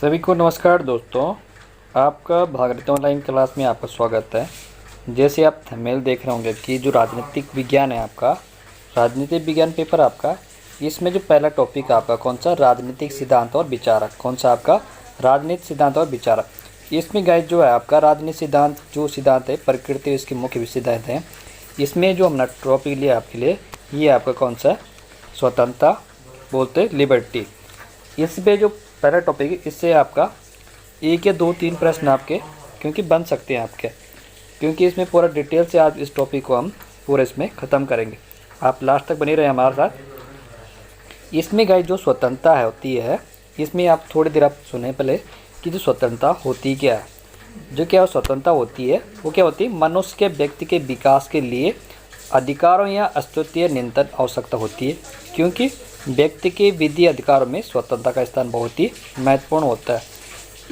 सभी को नमस्कार दोस्तों, आपका भागीरथी ऑनलाइन क्लास में आपका स्वागत है। जैसे आप थंबनेल देख रहे होंगे कि जो राजनीतिक विज्ञान है आपका, राजनीतिक विज्ञान पेपर आपका, इसमें जो पहला टॉपिक आपका कौन सा, राजनीतिक सिद्धांत और विचारक। कौन सा आपका, राजनीतिक सिद्धांत और विचारक। इसमें गाइस जो है आपका राजनीतिक सिद्धांत, जो सिद्धांत है प्रकृति इसके मुख्य सिद्धांत हैं। इसमें जो हमने टॉपिक लिया आपके लिए, ये आपका कौन सा, स्वतंत्रता बोलते, लिबर्टी। इस पे जो पहला टॉपिक है, इससे आपका एक या दो तीन प्रश्न आपके क्योंकि बन सकते हैं आपके, क्योंकि इसमें पूरा डिटेल से आज इस टॉपिक को हम पूरे इसमें ख़त्म करेंगे। आप लास्ट तक बने रहे हमारे साथ। इसमें गाइस जो स्वतंत्रता है होती है, इसमें आप थोड़ी देर आप सुने पहले कि जो स्वतंत्रता होती क्या है। जो क्या स्वतंत्रता होती है वो क्या होती है, मनुष्य के व्यक्ति के विकास के लिए अधिकारों या अस्तित्व नियंत्रण आवश्यकता होती है, क्योंकि व्यक्ति के विधि अधिकारों में स्वतंत्रता का स्थान बहुत ही महत्वपूर्ण होता है।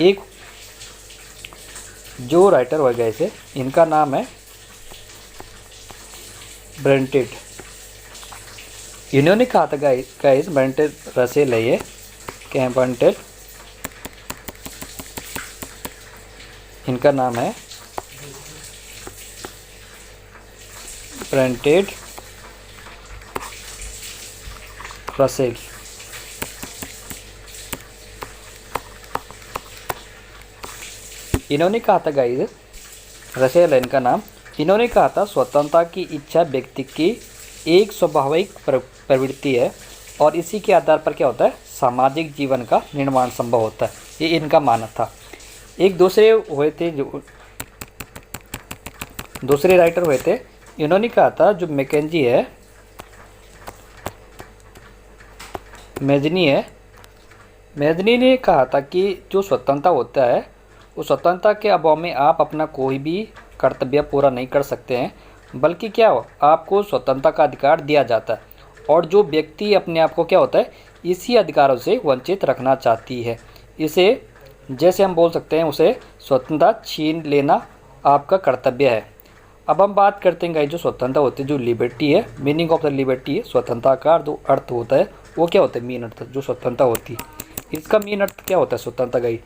एक जो राइटर हो गए थे, इनका नाम है ब्रेंटेड। इन्होंने कहा था गाइस ब्रेंटेड रसेल है ये, क्या है ब्रेंटेड, इनका नाम है ब्रेंटेड रसेल। इन्होंने कहा था गाइस, रसेल है इनका नाम। इन्होंने कहा था स्वतंत्रता की इच्छा व्यक्ति की एक स्वाभाविक प्रवृत्ति है और इसी के आधार पर क्या होता है, सामाजिक जीवन का निर्माण संभव होता है। ये इनका मानना था। एक दूसरे हुए थे, जो दूसरे राइटर हुए थे, इन्होंने कहा था जो मैकेंजी है, मैजनी ने कहा था कि जो स्वतंत्रता होता है, उस स्वतंत्रता के अभाव में आप अपना कोई भी कर्तव्य पूरा नहीं कर सकते हैं, बल्कि क्या हो, आपको स्वतंत्रता का अधिकार दिया जाता है और जो व्यक्ति अपने आप को क्या होता है, इसी अधिकारों से वंचित रखना चाहती है, इसे जैसे हम बोल सकते हैं उसे स्वतंत्रता छीन लेना आपका कर्तव्य है। अब हम बात करते हैं गाइस जो स्वतंत्रता होती है, जो लिबर्टी है, मीनिंग ऑफ द लिबर्टी है। स्वतंत्रता का जो अर्थ होता है वो क्या होता है, मीन अर्थ जो स्वतंत्रता होती है, इसका मीन अर्थ क्या होता है स्वतंत्रता गाइस।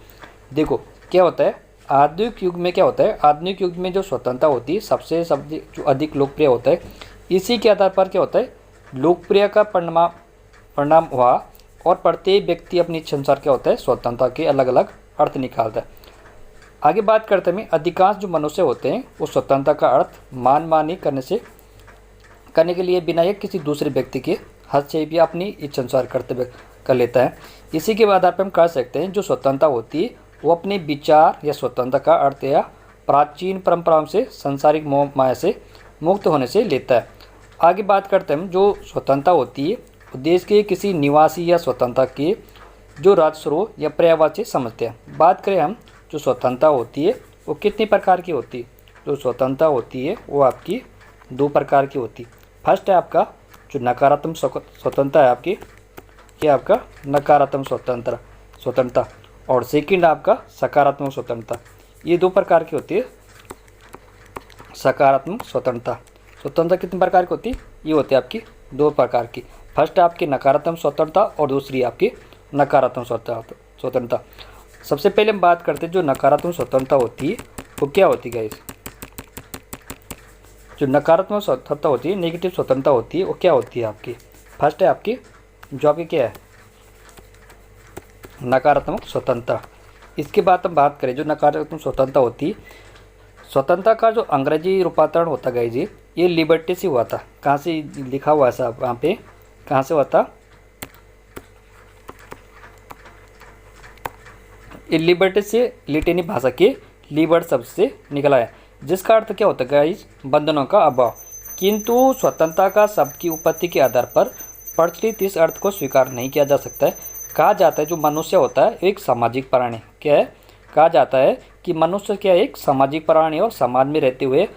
देखो क्या होता है, आधुनिक युग में क्या होता है, आधुनिक युग में जो स्वतंत्रता होती है सबसे जो अधिक लोकप्रिय होता है, इसी के आधार पर क्या होता है, लोकप्रिय का परिणाम हुआ और प्रत्येक व्यक्ति अपनी इच्छा अनुसार क्या होता है, स्वतंत्रता के अलग अलग अर्थ निकालता है। आगे बात करते हैं, अधिकांश जो मनुष्य होते हैं वो स्वतंत्रता का अर्थ मानी करने के लिए बिना या किसी दूसरे व्यक्ति के हस्तक्षेप या अपनी इच्छा अनुसार कर्तव्य कर लेता है। इसी के आधार पर हम कह सकते हैं जो स्वतंत्रता होती है वो अपने विचार या स्वतंत्रता का अर्थ या प्राचीन परंपराओं से, सांसारिक मोह माया से मुक्त होने से लेता है। आगे बात करते हैं, जो स्वतंत्रता होती है देश के किसी निवासी या स्वतंत्रता के जो राजस्रोत या पर्यावरण से समझते हैं। बात करें हम, जो स्वतंत्रता होती है वो कितनी प्रकार की होती है, जो स्वतंत्रता होती है वो आपकी दो प्रकार की होती है। फर्स्ट है आपका जो नकारात्मक स्वतंत्रता है आपकी, ये आपका नकारात्मक स्वतंत्रता और सेकंड आपका सकारात्मक स्वतंत्रता। ये दो प्रकार की होती है। सकारात्मक स्वतंत्रता कितने प्रकार की होती है, ये होती है आपकी दो प्रकार की। फर्स्ट आपकी नकारात्मक स्वतंत्रता और दूसरी आपकी नकारात्मक स्वतंत्रता। सबसे पहले हम बात करते हैं जो नकारात्मक स्वतंत्रता होती है वो क्या होती है गाइस। जो नकारात्मक स्वतंत्रता होती है, नेगेटिव स्वतंत्रता होती है, वो क्या होती है आपकी। फर्स्ट है आपकी जो आपकी क्या है, नकारात्मक स्वतंत्रता। इसके बाद हम बात करें जो नकारात्मक स्वतंत्रता होती है, स्वतंत्रता का जो अंग्रेजी रूपांतरण होता गाइस जी, ये लिबर्टी से हुआ था। कहाँ से लिखा हुआ है साहब वहाँ पे, कहाँ से हुआ था, ये लिबर्टी से लैटिनी भाषा के लिबर्ट शब्द से निकला है, जिसका अर्थ क्या होता है गाइस, बंधनों का अभाव। किंतु स्वतंत्रता का शब्द की उत्पत्ति के आधार पर प्रचलित इस अर्थ को स्वीकार नहीं किया जा सकता है। कहा जाता है जो मनुष्य होता है एक सामाजिक प्राणी, क्या है, कहा जाता है कि मनुष्य क्या एक सामाजिक प्राणी और समाज में रहते हुए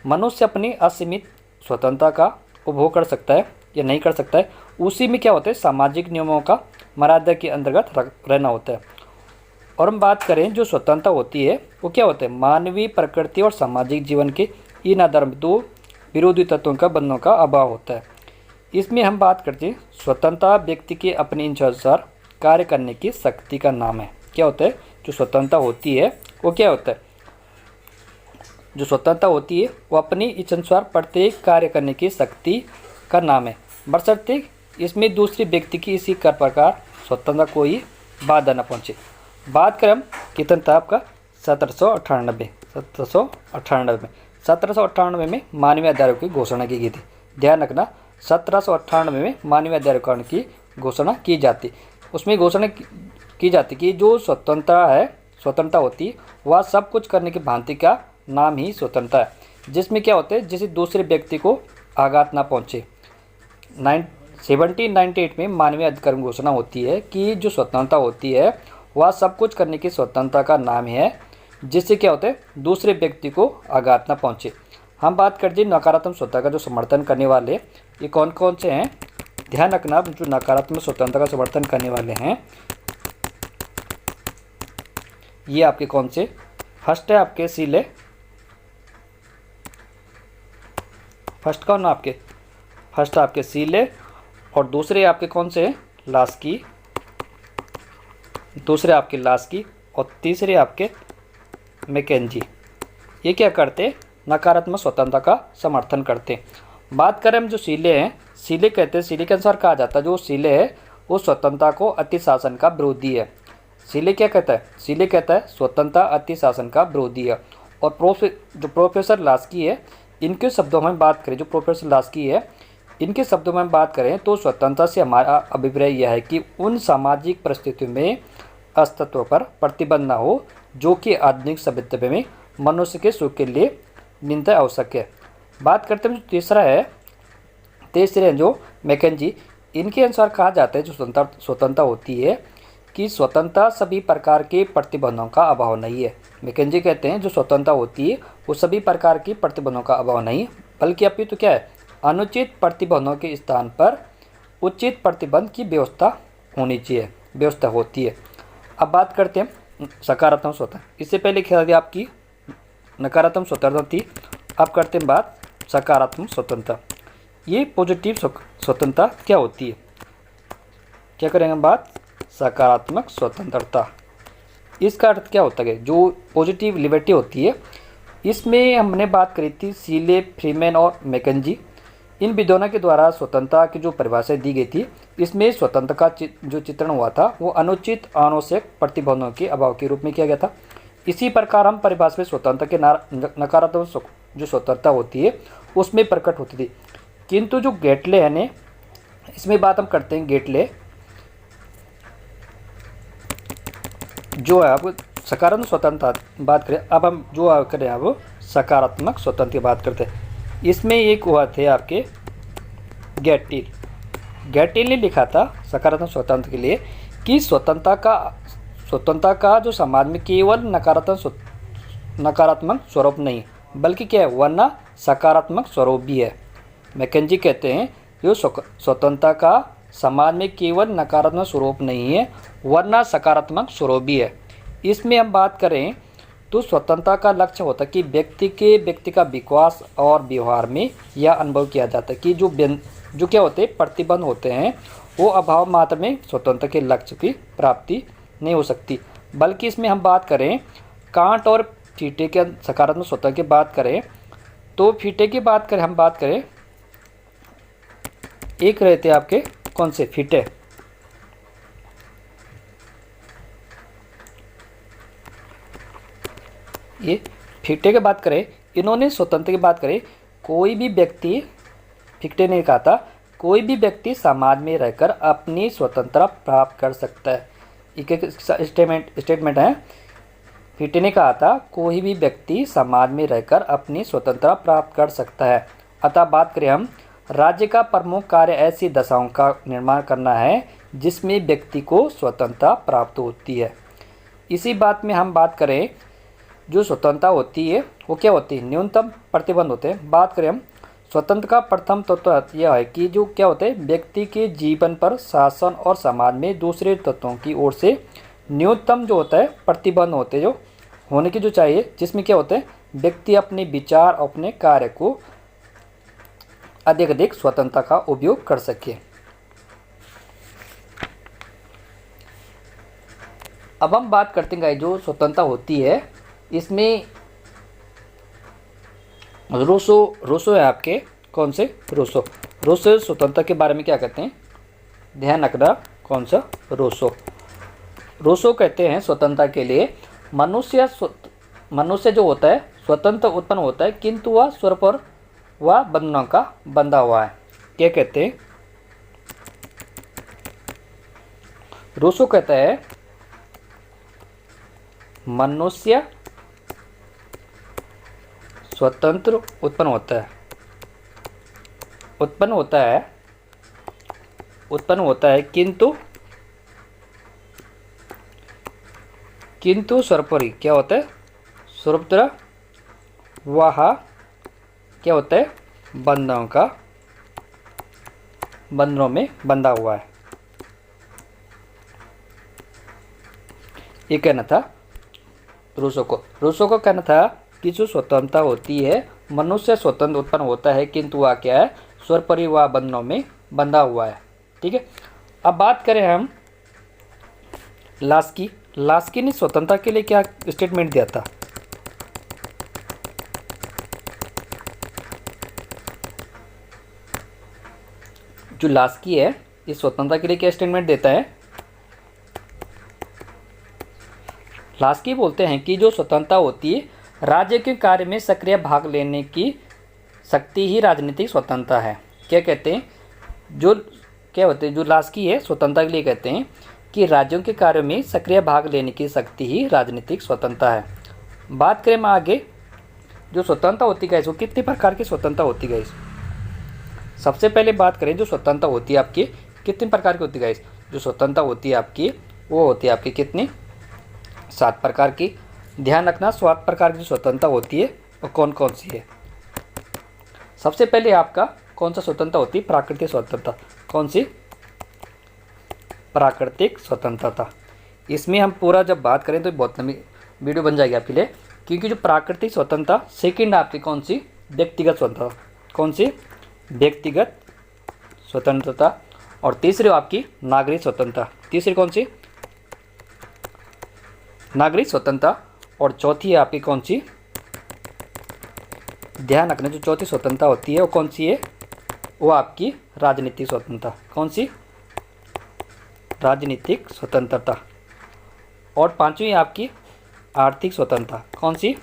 मनुष्य अपनी असीमित स्वतंत्रता का उपभोग कर सकता है या नहीं कर सकता है, उसी में क्या होता है, सामाजिक नियमों का मर्यादा के अंतर्गत रहना होता है। और हम बात करें जो स्वतंत्रता होती है वो क्या होता है, मानवीय प्रकृति और सामाजिक जीवन के इन आधार दो विरोधी तत्वों का बंधनों का अभाव होता है। इसमें हम बात करते हैं स्वतंत्रता व्यक्ति के अपने इच्छानुसार कार्य करने की शक्ति का नाम है। क्या होता है? जो स्वतंत्रता होती है वो क्या होता है? जो स्वतंत्रता होती है वो अपनी इच्छानुसार प्रत्येक कार्य करने की शक्ति का नाम है, बशर्ते इसमें दूसरे व्यक्ति की इसी प्रकार स्वतंत्रता कोई बाधा न पहुँचे। बात करें हम कितने था आपका 1798 में मानवीय अधिकारों की घोषणा की गई थी। ध्यान रखना 1798 में मानवीय अधिकारों की घोषणा की जाती। उसमें घोषणा की जाती कि जो स्वतंत्रता होती है वह सब कुछ करने की भांति का नाम ही स्वतंत्रता है, जिसमें क्या होता है जिसे दूसरे व्यक्ति को आघात ना पहुँचे। 1798 में मानवीय अधिकार की घोषणा होती है कि जो स्वतंत्रता होती है वह सब कुछ करने की स्वतंत्रता का नाम है, जिससे क्या होता है दूसरे व्यक्ति को आघात ना पहुँचे। हम बात करते हैं नकारात्मक स्वतंत्रता का जो समर्थन करने वाले ये कौन कौन से हैं। ध्यान रखना जो नकारात्मक स्वतंत्रता का समर्थन करने वाले हैं ये आपके कौन से। फर्स्ट है आपके सीले, फर्स्ट कौन आपके? फर्स्ट आपके सीले, और दूसरे आपके कौन से हैं? लास्की, दूसरे आपके लास्की, और तीसरे आपके मैकेंजी। ये क्या करते? नकारात्मक स्वतंत्रता का समर्थन करते। बात करें हम जो सीले हैं, सीले कहते हैं, सीले के अनुसार कहा जाता है जो सीले है वो स्वतंत्रता को अति शासन का विरोधी है। सीले क्या कहता है? सीले कहता है स्वतंत्रता अति शासन का विरोधी है। और जो प्रोफेसर लास्की है इनके शब्दों में बात करें, जो प्रोफेसर लास्की है इनके शब्दों में बात करें तो स्वतंत्रता से हमारा अभिप्राय यह है कि उन सामाजिक परिस्थितियों में अस्तित्व पर प्रतिबंध न हो जो कि आधुनिक सभ्यता में मनुष्य के सुख के लिए नित्य आवश्यक है। बात करते हैं तीसरे जो मैकेंजी, इनके अनुसार कहा जाता है जो स्वतंत्रता होती है कि स्वतंत्रता सभी प्रकार के प्रतिबंधों का अभाव नहीं है। मैकेंजी कहते हैं जो स्वतंत्रता होती है वो सभी प्रकार की प्रतिबंधों का अभाव नहीं बल्कि अपितु क्या है अनुचित प्रतिबंधों के स्थान पर उचित प्रतिबंध की व्यवस्था होनी चाहिए, व्यवस्था होती है। अब बात करते हैं सकारात्मक स्वतंत्रता। इससे पहले क्या थी आपकी नकारात्मक स्वतंत्रता थी, अब करते हैं बात सकारात्मक स्वतंत्रता। ये पॉजिटिव स्वतंत्रता क्या होती है? क्या करेंगे हम बात सकारात्मक स्वतंत्रता। इसका अर्थ क्या होता है? जो पॉजिटिव लिबर्टी होती है इसमें हमने बात करी थी सीले, फ्रीमैन और मैकेंजी, इन विद्वानों के द्वारा स्वतंत्रता की जो परिभाषा दी गई थी इसमें स्वतंत्रता का जो चित्रण हुआ था वो अनुचित अनावश्यक प्रतिबंधों के अभाव के रूप में किया गया था। इसी प्रकार हम परिभाषा में स्वतंत्रता के नकारात्मक जो स्वतंत्रता होती है उसमें प्रकट होती थी। किंतु जो गेटले है ने इसमें बात हम करते हैं गेटले जो है अब सकारात्मक स्वतंत्रता बात करें, अब हम जो करें अब सकारात्मक स्वतंत्रता की बात करते हैं। इसमें एक हुआ थे आपके गैटिल ने लिखा था सकारात्मक स्वतंत्रता के लिए कि स्वतंत्रता का जो समाज में केवल नकारात्मक स्वरूप नहीं बल्कि क्या है वरना सकारात्मक स्वरूप भी है। मैकेंजी कहते हैं जो स्वतंत्रता का समाज में केवल नकारात्मक स्वरूप नहीं है वरना सकारात्मक स्वरूप भी है। इसमें हम बात करें तो स्वतंत्रता का लक्ष्य होता है कि व्यक्ति का विकास और व्यवहार में यह अनुभव किया जाता है कि जो क्या होते हैं प्रतिबंध होते हैं वो अभाव मात्र में स्वतंत्रता के लक्ष्य की प्राप्ति नहीं हो सकती। बल्कि इसमें हम बात करें कांट और फीटे के सकारात्मक स्वतंत्रता की बात करें तो फीटे की बात करें हम बात करें एक रहते आपके कौन से फीटे, ये फिक्टे की बात करें इन्होंने स्वतंत्रता की बात करें कोई भी व्यक्ति, फिक्टे ने कहा था कोई भी व्यक्ति समाज में रहकर अपनी स्वतंत्रता प्राप्त कर सकता है। एक स्टेटमेंट है। फिक्टे ने कहा था कोई भी व्यक्ति समाज में रहकर अपनी स्वतंत्रता प्राप्त कर सकता है। अतः बात करें हम राज्य का प्रमुख कार्य ऐसी दशाओं का निर्माण करना है जिसमें व्यक्ति को स्वतंत्रता प्राप्त होती है। इसी बात में हम बात करें जो स्वतंत्रता होती है वो क्या होती है न्यूनतम प्रतिबंध होते हैं। बात करें हम स्वतंत्र का प्रथम तत्व यह है कि जो क्या होते हैं व्यक्ति के जीवन पर शासन और समाज में दूसरे तत्वों की ओर से न्यूनतम जो होता है प्रतिबंध होते हैं जो होने की जो चाहिए, जिसमें क्या होते हैं व्यक्ति अपने विचार अपने कार्य को अधिक स्वतंत्रता का उपयोग कर सके। अब हम बात करते हैं जो स्वतंत्रता होती है, इसमें रूसो है आपके, कौन से रूसो स्वतंत्रता के बारे में क्या कहते हैं, ध्यान रखना, कौन सा रूसो कहते हैं स्वतंत्रता के लिए मनुष्य जो होता है स्वतंत्र उत्पन्न होता है, किंतु वह स्वर पर वह बंधनों का बंधा हुआ है। क्या कहते हैं, रूसो कहता है मनुष्य स्वतंत्र उत्पन्न होता है किंतु सर्वोपरि क्या होता है, सर्वत्र वह क्या होता है, बंधनों में बंधा हुआ है। ये कहना था रूसो को कहना था कि जो स्वतंत्रता होती है, मनुष्य स्वतंत्र उत्पन्न होता है, किंतु वह क्या है, सर्वोपरि वह बंधनों में बंधा हुआ है। ठीक है, अब बात करें हम लास्की ने स्वतंत्रता के लिए क्या स्टेटमेंट दिया था। जो लास्की है इस स्वतंत्रता के लिए क्या स्टेटमेंट देता है, लास्की बोलते हैं कि जो स्वतंत्रता होती है, राज्य के कार्य में सक्रिय भाग लेने की शक्ति ही राजनीतिक स्वतंत्रता है। क्या कहते हैं, जो लास्की है स्वतंत्रता के लिए कहते हैं कि राज्यों के कार्यों में सक्रिय भाग लेने की शक्ति ही राजनीतिक स्वतंत्रता है। बात करें हम आगे, जो स्वतंत्रता होती है वो कितने प्रकार की स्वतंत्रता होती है। सबसे पहले बात करें जो स्वतंत्रता होती है आपकी कितने प्रकार की होती है। जो स्वतंत्रता होती है आपकी वो होती है आपकी कितनी, 7 प्रकार की। ध्यान रखना 7 प्रकार की स्वतंत्रता होती है और कौन कौन सी है। सबसे पहले आपका कौन सा स्वतंत्रता होती है, प्राकृतिक स्वतंत्रता। कौन सी, प्राकृतिक स्वतंत्रता। इसमें हम पूरा जब बात करें तो बहुत लंबी वीडियो बन जाएगी आपके लिए, क्योंकि जो प्राकृतिक स्वतंत्रता, सेकंड आपकी कौन सी, व्यक्तिगत स्वतंत्रता। कौन सी, व्यक्तिगत स्वतंत्रता। और तीसरी आपकी नागरिक स्वतंत्रता। तीसरी कौन सी, नागरिक स्वतंत्रता। और चौथी है आपकी कौन सी, ध्यान रखना जो चौथी स्वतंत्रता होती है वो कौन सी है, वो आपकी राजनीतिक स्वतंत्रता। कौन सी, राजनीतिक स्वतंत्रता। और पांचवी आपकी आर्थिक स्वतंत्रता। कौन सी,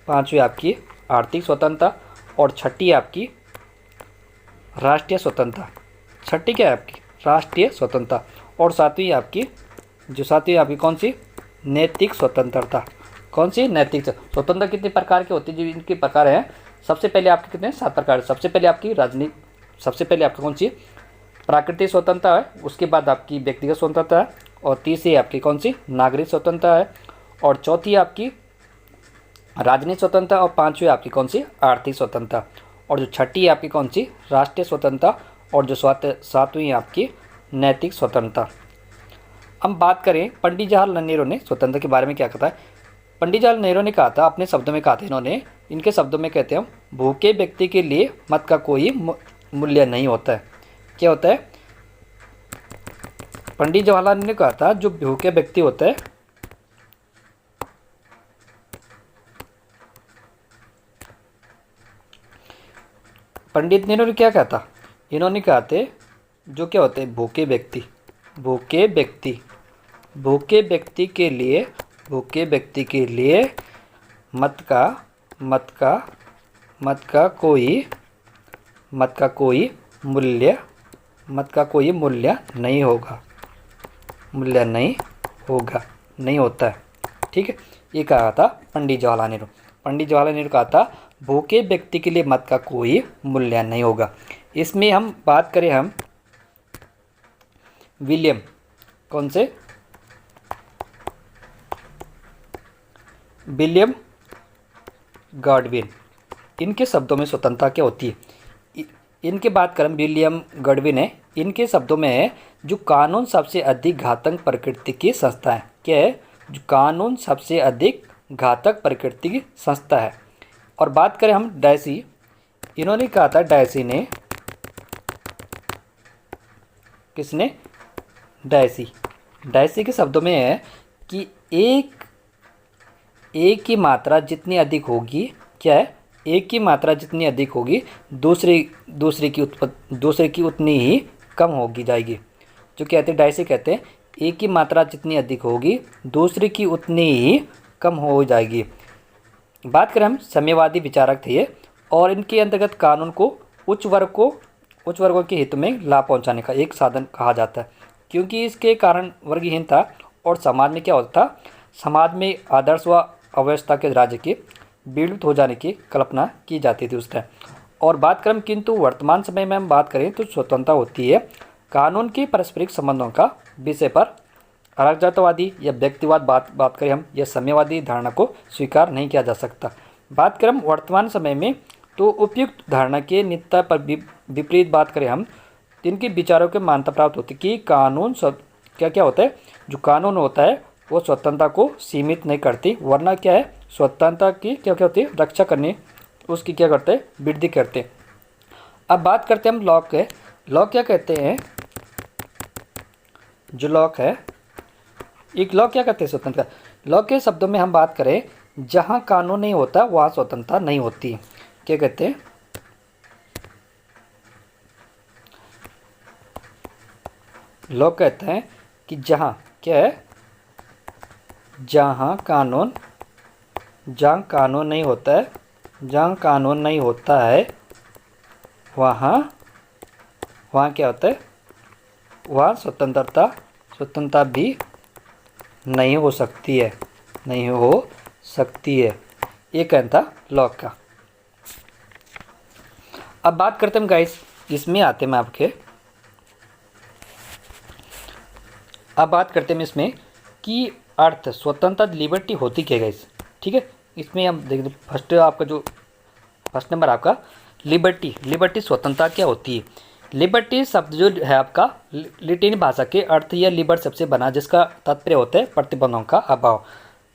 पांचवी आपकी आर्थिक स्वतंत्रता। और छठी आपकी राष्ट्रीय स्वतंत्रता। छठी क्या है आपकी, राष्ट्रीय स्वतंत्रता। और सातवीं आपकी कौन सी, नैतिक स्वतंत्रता। कौन सी, नैतिक स्वतंत्रता। कितने प्रकार की होती है, जो इनके प्रकार हैं। सबसे पहले आपके कितने, 7 प्रकार। सबसे पहले आपकी कौन सी, प्राकृतिक स्वतंत्रता है। उसके बाद आपकी व्यक्तिगत स्वतंत्रता है। और तीसरी आपकी कौन सी, नागरिक स्वतंत्रता है। और चौथी आपकी राजनीतिक स्वतंत्रता। और पांचवी आपकी कौन सी, आर्थिक स्वतंत्रता। और जो छठी आपकी कौन सी, राष्ट्रीय स्वतंत्रता। और जो सातवीं आपकी नैतिक स्वतंत्रता। हम बात करें पंडित जवाहरलाल नेहरू ने स्वतंत्रता के बारे में क्या कहा है। पंडित जवाहरलाल नेहरू ने कहा था, अपने शब्दों में कहा था इन्होंने, इनके शब्दों में कहते हैं, भूखे व्यक्ति के लिए मत का कोई मूल्य नहीं होता है। क्या होता है, पंडित जवाहरलाल ने कहा था जो भूखे व्यक्ति होता है, पंडित नेहरू ने क्या कहा था, इन्होंने कहा थे जो क्या होते हैं भूखे व्यक्ति के लिए मत का कोई मूल्य नहीं होता है। ठीक है, ये कहा था पंडित जवाहरलाल नेहरू कहा था भूखे व्यक्ति के लिए मत का कोई मूल्य नहीं होगा। इसमें हम बात करें हम विलियम, कौन से, विलियम गॉडविन, इनके शब्दों में स्वतंत्रता क्या होती है। इनके बात करें, विलियम गॉडविन है, इनके शब्दों में है जो कानून सबसे अधिक घातक प्रकृति की संस्था है। क्या है, जो कानून सबसे अधिक घातक प्रकृति की संस्था है। और बात करें हम डायसी, इन्होंने कहा था, डायसी ने किसने? डायसी। डायसी के शब्दों में है कि एक की मात्रा जितनी अधिक होगी, क्या है? एक की मात्रा जितनी अधिक होगी दूसरे की उतनी ही कम होगी जाएगी। जो कहते हैं डायसी कहते हैं एक की मात्रा जितनी अधिक होगी दूसरे की उतनी ही कम हो जाएगी। बात करें हम साम्यवादी विचारक थे ये, और इनके अंतर्गत कानून को उच्च वर्गों के हित में लाभ पहुंचाने का एक साधन कहा जाता है, क्योंकि इसके कारण वर्गहीनता और समाज में क्या होता था? समाज में आदर्श व अव्यवस्था के राज्य के विलुप्त हो जाने की कल्पना की जाती थी उस टाइम। और बात करें किंतु वर्तमान समय में हम बात करें तो स्वतंत्रता होती है कानून के पारस्परिक संबंधों का विषय पर अराजकतावादी या व्यक्तिवाद बात करें हम, यह साम्यवादी धारणा को स्वीकार नहीं किया जा सकता। बात करें वर्तमान समय में तो उपयुक्त धारणा के नित्य पर विपरीत बात करें हम, इनके विचारों के मान्यता प्राप्त होती कि कानून सब क्या होता है? जो कानून होता है वो स्वतंत्रता को सीमित नहीं करती, वरना क्या है? स्वतंत्रता की क्या होती है? रक्षा करने उसकी क्या करते हैं? वृद्धि करते हैं। अब बात करते हैं हम लॉक है। लॉक क्या कहते हैं? जो लॉक है, एक लॉक क्या कहते हैं? स्वतंत्रता। लॉक के शब्दों में हम बात करें, जहाँ कानून नहीं होता वहाँ स्वतंत्रता नहीं होती। क्या कहते हैं? लॉक कहते हैं कि जहाँ क्या है? जहाँ कानून नहीं होता है, जहाँ कानून नहीं होता है वहाँ क्या होता है? वहाँ स्वतंत्रता भी नहीं हो सकती है, नहीं हो सकती है। ये कहना था लॉक का। अब बात करते हैं गाइस, इसमें आते हैं आपके, अब बात करते हैं इसमें कि अर्थ स्वतंत्रता लिबर्टी होती क्या गाइस? ठीक है, इसमें हम देख फर्स्ट नंबर आपका लिबर्टी स्वतंत्रता क्या होती है? लिबर्टी शब्द जो है आपका लैटिन भाषा के अर्थ या लिबर शब्द से बना, जिसका तात्पर्य होता है प्रतिबंधों का अभाव।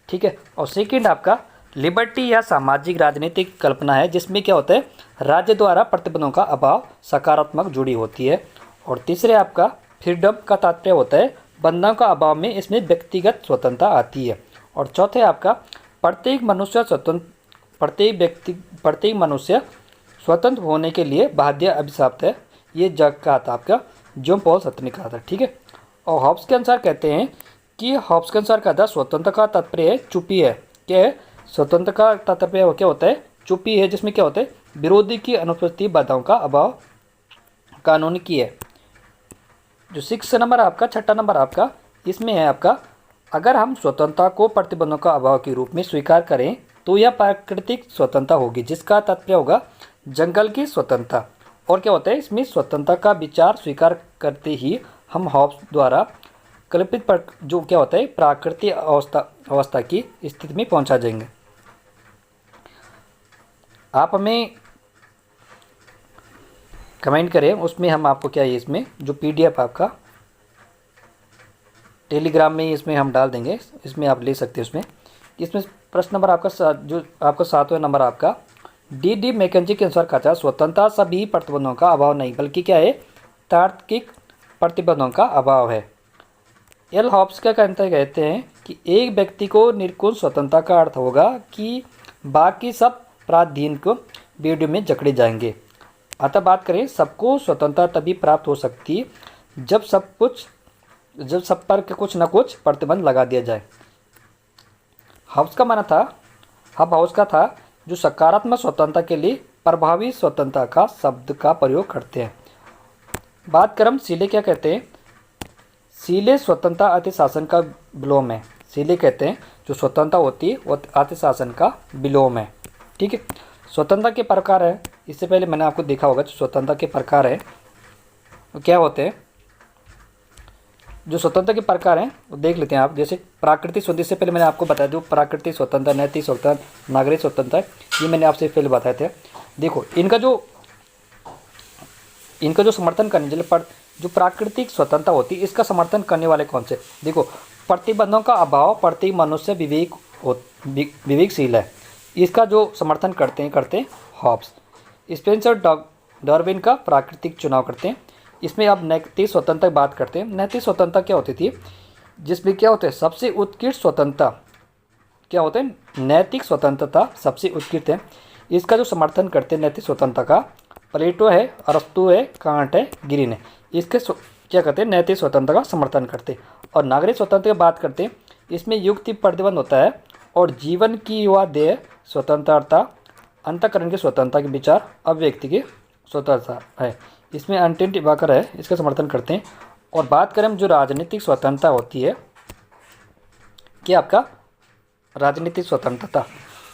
ठीक है, और सेकंड आपका लिबर्टी या सामाजिक राजनीतिक कल्पना है, जिसमें क्या होता है? राज्य द्वारा प्रतिबंधों का अभाव सकारात्मक जुड़ी होती है। और तीसरे आपका फ्रीडम का तात्पर्य होता है बंधनों का अभाव में इसमें व्यक्तिगत स्वतंत्रता आती है। और चौथे आपका प्रत्येक मनुष्य स्वतंत्र होने के लिए बाध्य अभिशाप्त है। ये जग का था आपका जॉन पॉल सरत्र ने कहा था। ठीक है, और हॉब्स के अनुसार कहते हैं कि हॉब्स के अनुसार कहता है स्वतंत्र का तात्पर्य है चुप्पी है। क्या है? स्वतंत्र का तात्पर्य क्या होता है? चुप्पी है, जिसमें क्या होता है? विरोधी की अनुपस्थिति, बाधाओं का अभाव कानून की है। जो 6 नंबर आपका, छठा नंबर आपका, इसमें है आपका अगर हम स्वतंत्रता को प्रतिबंधों का अभाव के रूप में स्वीकार करें तो यह प्राकृतिक स्वतंत्रता होगी, जिसका तात्पर्य होगा जंगल की स्वतंत्रता। और क्या होता है? इसमें स्वतंत्रता का विचार स्वीकार करते ही हम हॉब्स द्वारा कल्पित पर जो क्या होता है प्राकृतिक अवस्था की स्थिति में पहुंचा जाएंगे। आप हमें कमेंट करें, उसमें हम आपको क्या है, इसमें जो पीडीएफ आपका टेलीग्राम में इसमें हम डाल देंगे, इसमें आप ले सकते हैं। इसमें प्रश्न नंबर आपका जो आपका 7वां नंबर आपका डी मैकेंजी के अनुसार कहा स्वतंत्रता सभी प्रतिबंधों का अभाव नहीं बल्कि क्या है? तार्किक प्रतिबंधों का अभाव है। एल हॉब्स क्या कहते हैं कि एक व्यक्ति को निर्गुण स्वतंत्रता का अर्थ होगा कि बाकी सब पराधीन को वीडियो में जकड़े जाएंगे। अतः बात करें सबको स्वतंत्रता तभी प्राप्त हो सकती है जब सब पर कुछ न कुछ प्रतिबंध लगा दिया जाए। हॉब्स का मानना था, हाउस का था जो सकारात्मक स्वतंत्रता के लिए प्रभावी स्वतंत्रता का शब्द का प्रयोग करते हैं। बात करें सीले क्या कहते हैं? सीले स्वतंत्रता अति शासन का विलोम है। सीले कहते हैं जो स्वतंत्रता होती है वो अति शासन का विलोम है। ठीक है, स्वतंत्रता के प्रकार है, इससे पहले मैंने आपको देखा होगा जो स्वतंत्रता के प्रकार है वो क्या होते हैं। जो स्वतंत्रता के प्रकार हैं वो देख लेते हैं आप। जैसे प्राकृतिक स्वतंत्रता, से पहले मैंने आपको बताया जो प्राकृतिक स्वतंत्रता, नैतिक स्वतंत्रता, नागरिक स्वतंत्रता है, ये मैंने आपसे पहले बताए थे। देखो इनका जो समर्थन करने जो प्राकृतिक स्वतंत्रता होती है इसका समर्थन करने वाले कौन से? देखो, प्रतिबंधों का अभाव, प्रत्येक मनुष्य विवेकशील है, इसका जो समर्थन करते हैं हॉब्स। स्पेंसर डार्विन का प्राकृतिक चुनाव करते हैं। इसमें अब नैतिक स्वतंत्रता की बात करते हैं। नैतिक स्वतंत्रता क्या होती थी, जिसमें क्या होते हैं सबसे उत्कृष्ट स्वतंत्रता क्या होते हैं, नैतिक स्वतंत्रता सबसे उत्कृष्ट है। इसका जो समर्थन करते हैं नैतिक स्वतंत्रता का, प्लेटो है, अरस्तु है, कांट है, ग्रीन है। इसके क्या करते हैं, नैतिक स्वतंत्रता का समर्थन करते हैं। और नागरिक स्वतंत्रता की बात करते हैं, इसमें युक्ति प्रतिबंध होता है और जीवन की युवा देह स्वतंत्रता, अंतःकरण की स्वतंत्रता के विचार, अभिव्यक्ति की स्वतंत्रता है। इसमें अनटेंट वाकर है, इसका समर्थन करते हैं। और बात करें हम जो राजनीतिक स्वतंत्रता होती है, कि आपका राजनीतिक स्वतंत्रता,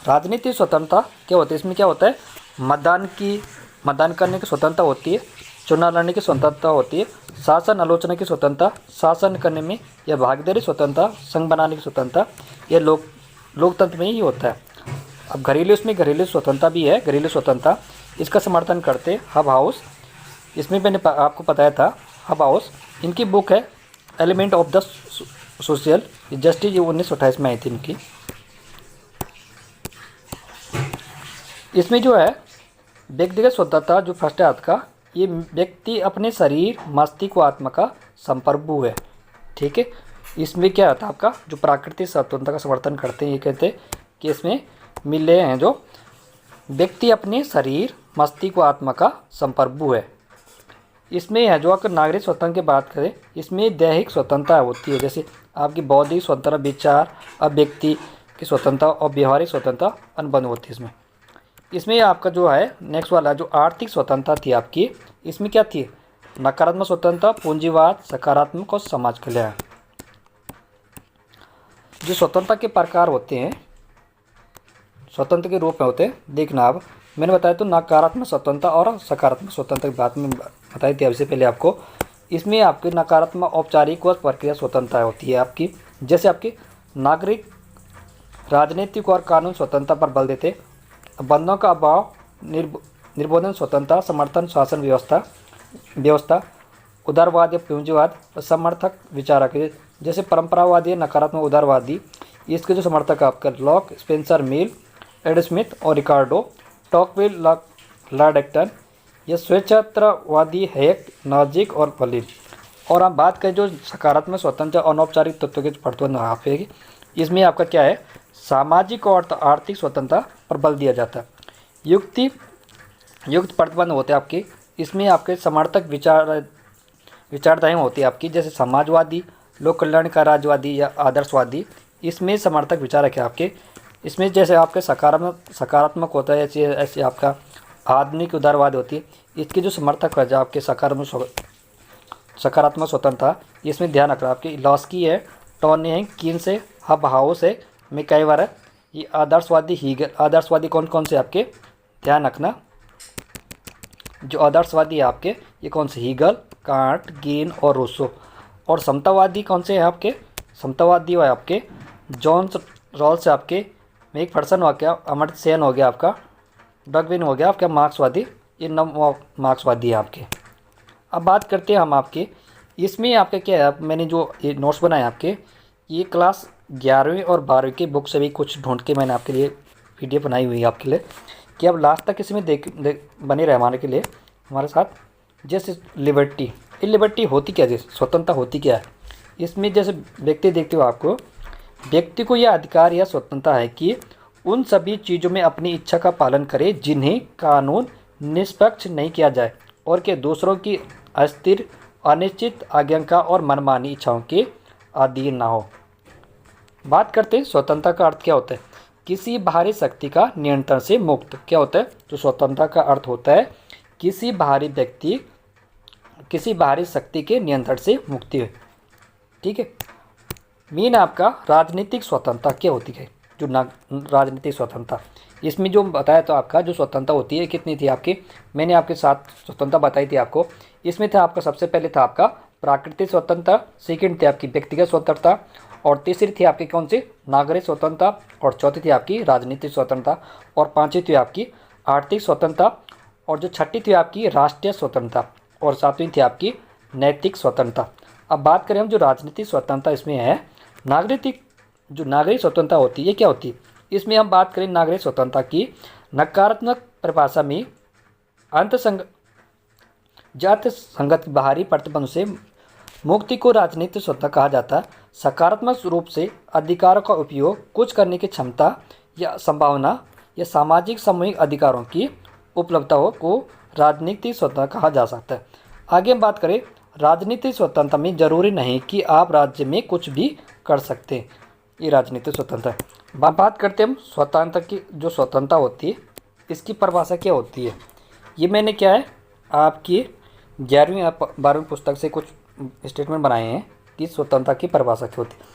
राजनीतिक स्वतंत्रता क्या होती है, इसमें क्या होता है, मतदान करने की स्वतंत्रता होती है, चुनाव लड़ने की स्वतंत्रता होती है, शासन आलोचना की स्वतंत्रता, शासन करने में या भागीदारी स्वतंत्रता, संघ बनाने की स्वतंत्रता, यह लोकतंत्र में ही होता है। अब घरेलू, इसमें घरेलू स्वतंत्रता भी है, घरेलू स्वतंत्रता, इसका समर्थन करते हब हाउस। इसमें मैंने आपको बताया था हब हाउस, इनकी बुक है element of the social justice, ये 1928 में आई थी इनकी। इसमें जो है व्यक्तिगत स्वतंत्रता जो फर्स्ट है आपका, ये व्यक्ति अपने शरीर, मस्तिष्क व आत्मा का संप्रभु है। ठीक है, इसमें क्या आता है आपका जो प्राकृतिक स्वतंत्रता का समर्थन करते हैं, ये कहते हैं कि इसमें मिले हैं जो व्यक्ति अपने शरीर, मस्तिष्क व आत्मा का संप्रभु है। इसमें है जो अगर नागरिक स्वतंत्रता की बात करें, इसमें दैहिक स्वतंत्रता होती है, जैसे आपकी बौद्धिक स्वतंत्रता, विचार, अभिव्यक्ति की स्वतंत्रता और व्यवहारिक स्वतंत्रता अनुबंध होती है। इसमें आपका जो है नेक्स्ट वाला जो आर्थिक स्वतंत्रता थी आपकी, इसमें क्या थी, नकारात्मक स्वतंत्रता, पूंजीवाद, सकारात्मक और समाज कल्याण। जो स्वतंत्रता के प्रकार होते हैं, स्वतंत्र के रूप में होते हैं, देखना अब मैंने बताया तो नकारात्मक स्वतंत्रता और सकारात्मक स्वतंत्रता की बात में बताई थी सबसे पहले आपको। इसमें आपकी नकारात्मक औपचारिक व प्रक्रिया स्वतंत्रता होती है आपकी, जैसे आपकी नागरिक, राजनीतिक और कानून स्वतंत्रता पर बल देते, बंधनों का अभाव, निर्बोधन स्वतंत्रता, समर्थन शासन व्यवस्था, उदारवाद या पूंजीवाद, समर्थक विचारक, जैसे परंपरावादी, नकारात्मक उदारवादी, इसके जो समर्थक आपका लॉक, स्पेंसर, मिल, एड स्मिथ और रिकार्डो, टॉकविल, लॉर्ड एक्टन, ये स्वेच्छात्रवादी हैक, नाजिक और वलीन। और हम बात करें जो सकारात्मक स्वतंत्र अनौपचारिक तत्व के पढ़ते हैं, इसमें आपका क्या है, सामाजिक और आर्थिक स्वतंत्रता पर बल दिया जाता है। युक्त प्रतिबंध होते हैं आपके, इसमें आपके समर्थक विचारधाराएँ होती है आपकी, जैसे समाजवादी, लोक कल्याणकारी या आदर्शवादी, इसमें समर्थक विचारक है आपके। इसमें जैसे आपके सकारात्मक होता है, ऐसे आपका आधुनिक उदारवाद होती है, इसके जो समर्थक है आपके सकारात्मक स्वतंत्रता, इसमें ध्यान रखना आपकी लॉस्की है, टॉनी है, कीन्स है, हब हाउस है, मैकाइवर है, ये आदर्शवादी हीगल। आदर्शवादी कौन कौन से आपके, ध्यान रखना जो आदर्शवादी है आपके ये कौन से, हीगल, कांट, गिन और रूसो। और समतावादी कौन से हैं आपके, समतावादी है आपके जॉन रॉल्स है आपके, मेक फर्सन हो गया, अमर्त्य सेन हो गया आपका, डगविन हो गया आपका मार्क्सवादी, ये नव मार्क्सवादी है आपके। अब बात करते हैं हम आपके, इसमें आपके क्या है, मैंने जो ये नोट्स बनाए आपके, ये क्लास 11वीं और 12वीं की बुक से भी कुछ ढूंढ के मैंने आपके लिए PDF बनाई हुई है आपके लिए, कि अब लास्ट तक इसमें बने रहे हमारे के लिए हमारे साथ। जैसे लिबर्टी, ये लिबर्टी होती क्या है, स्वतंत्रता होती क्या है, इसमें जैसे व्यक्ति देखते हो आपको, व्यक्ति को यह अधिकार या स्वतंत्रता है कि उन सभी चीज़ों में अपनी इच्छा का पालन करे जिन्हें कानून निष्पक्ष नहीं किया जाए और कि दूसरों की अस्थिर, अनिश्चित, आज्ञा और मनमानी इच्छाओं के अधीन ना हो। बात करते हैं स्वतंत्रता का अर्थ क्या होता है, किसी बाहरी शक्ति का नियंत्रण से मुक्त। क्या होता है, जो स्वतंत्रता का अर्थ होता है किसी बाहरी शक्ति के नियंत्रण से मुक्ति है। ठीक है, मीन आपका राजनीतिक स्वतंत्रता क्या होती है, जो राजनीतिक स्वतंत्रता, इसमें जो बताया तो आपका जो स्वतंत्रता होती है कितनी थी आपकी, मैंने आपके साथ स्वतंत्रता बताई थी आपको। इसमें था आपका सबसे पहले था आपका प्राकृतिक स्वतंत्रता, सेकंड थी आपकी व्यक्तिगत स्वतंत्रता, और तीसरी थी आपकी कौन सी, नागरिक स्वतंत्रता, और चौथी थी आपकी राजनीतिक स्वतंत्रता, और पांचवी थी आपकी आर्थिक स्वतंत्रता, और जो छठी थी आपकी राष्ट्रीय स्वतंत्रता, और सातवीं थी आपकी नैतिक स्वतंत्रता। अब बात करें हम जो राजनीतिक स्वतंत्रता इसमें है, नागरिक स्वतंत्रता होती है, क्या होती है, इसमें हम बात करें नागरिक स्वतंत्रता की नकारात्मक परिभाषा में जाति संगत बाहरी प्रतिबंध से मुक्ति को राजनीतिक स्वतंत्रता कहा जाता है। सकारात्मक रूप से अधिकारों का उपयोग कुछ करने की क्षमता या संभावना या सामाजिक सामूहिक अधिकारों की उपलब्धता को राजनीतिक स्वतंत्रता कहा जा सकता है। आगे हम बात करें, राजनीतिक स्वतंत्रता में जरूरी नहीं कि आप राज्य में कुछ भी कर सकते हैं, ये राजनीतिक स्वतंत्रता है। बात करते हैं हम स्वतंत्रता की, जो स्वतंत्रता होती है इसकी परिभाषा क्या होती है। ये मैंने क्या है आपकी 11वीं या 12वीं पुस्तक से कुछ स्टेटमेंट बनाए हैं कि स्वतंत्रता की परिभाषा क्या होती है।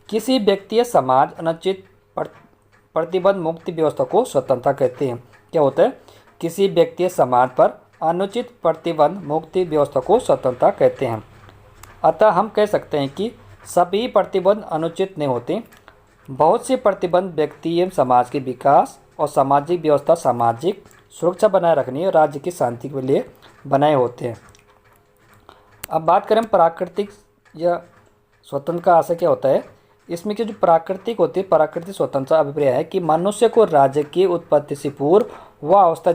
किसी व्यक्ति या समाज अनुचित प्रतिबंध मुक्त व्यवस्था को स्वतंत्रता कहते हैं। क्या होता है, किसी व्यक्ति या समाज पर अनुचित प्रतिबंध मुक्त व्यवस्था को स्वतंत्रता कहते हैं। अतः हम कह सकते हैं कि सभी प्रतिबंध अनुचित नहीं होते। बहुत से प्रतिबंध व्यक्ति एवं समाज के विकास और सामाजिक व्यवस्था, सामाजिक सुरक्षा बनाए रखने और राज्य की शांति के लिए बनाए होते हैं। अब बात करें प्राकृतिक या स्वतंत्र का आशय क्या होता है। इसमें कि जो प्राकृतिक होती है, प्राकृतिक स्वतंत्रता अभिप्राय है कि मनुष्य को राज्य की उत्पत्ति से पूर्व वह अवस्था